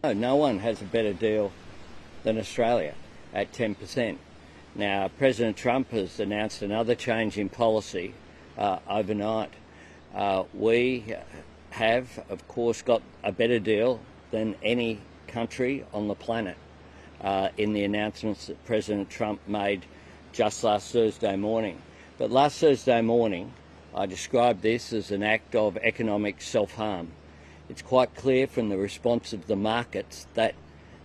No one has a better deal than Australia at 10%. Now, President Trump has announced another change in policy overnight. We have, of course, got a better deal than any country on the planet in the announcements that President Trump made just last Thursday morning. But last Thursday morning, I described this as an act of economic self-harm. It's quite clear from the response of the markets that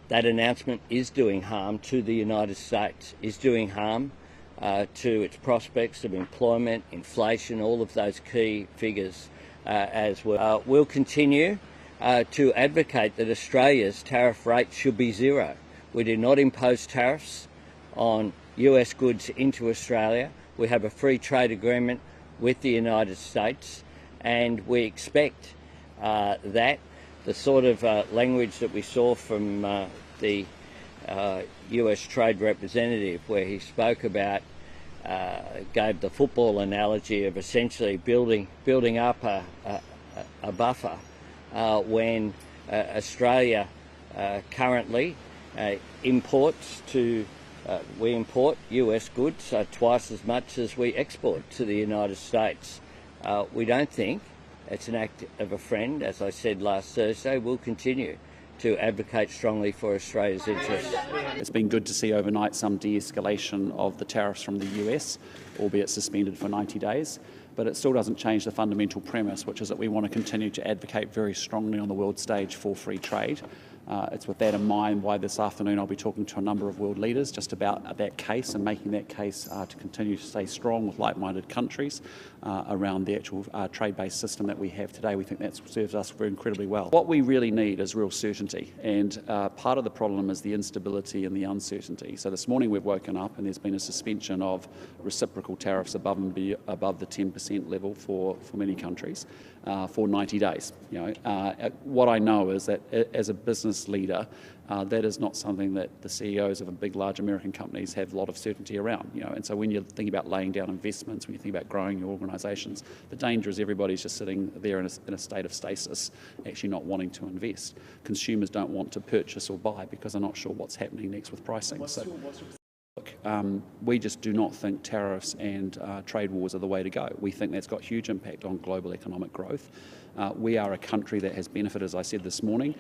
that announcement is doing harm to the United States, is doing harm to its prospects of employment, inflation, all of those key figures as well. We'll continue to advocate that Australia's tariff rate should be zero. We do not impose tariffs on US goods into Australia. We have a free trade agreement with the United States, and we expect that the sort of language that we saw from the US Trade Representative, where he spoke about, gave the football analogy of essentially building up a buffer when Australia currently imports to we import US goods twice as much as we export to the United States. We don't think it's an act of a friend. As I said last Thursday, we'll continue to advocate strongly for Australia's interests. It's been good to see overnight some de-escalation of the tariffs from the US, albeit suspended for 90 days. But it still doesn't change the fundamental premise, which is that we want to continue to advocate very strongly on the world stage for free trade. It's with that in mind why this afternoon I'll be talking to a number of world leaders just about that case and making that case to continue to stay strong with like-minded countries around the actual trade-based system that we have today. We think that serves us very incredibly well. What we really need is real certainty, and part of the problem is the instability and the uncertainty. So this morning we've woken up and there's been a suspension of reciprocal tariffs above the 10% level for many countries for 90 days. What I know is that as a business leader, that is not something that the CEOs of big, large American companies have a lot of certainty around. And so when you're thinking about laying down investments, when you think about growing your organisations, the danger is everybody's just sitting there in a state of stasis, actually not wanting to invest. Consumers don't want to purchase or buy because they're not sure what's happening next with pricing. We just do not think tariffs and trade wars are the way to go. We think that's got huge impact on global economic growth. We are a country that has benefited, as I said this morning,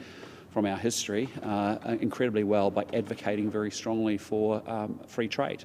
from our history incredibly well by advocating very strongly for free trade.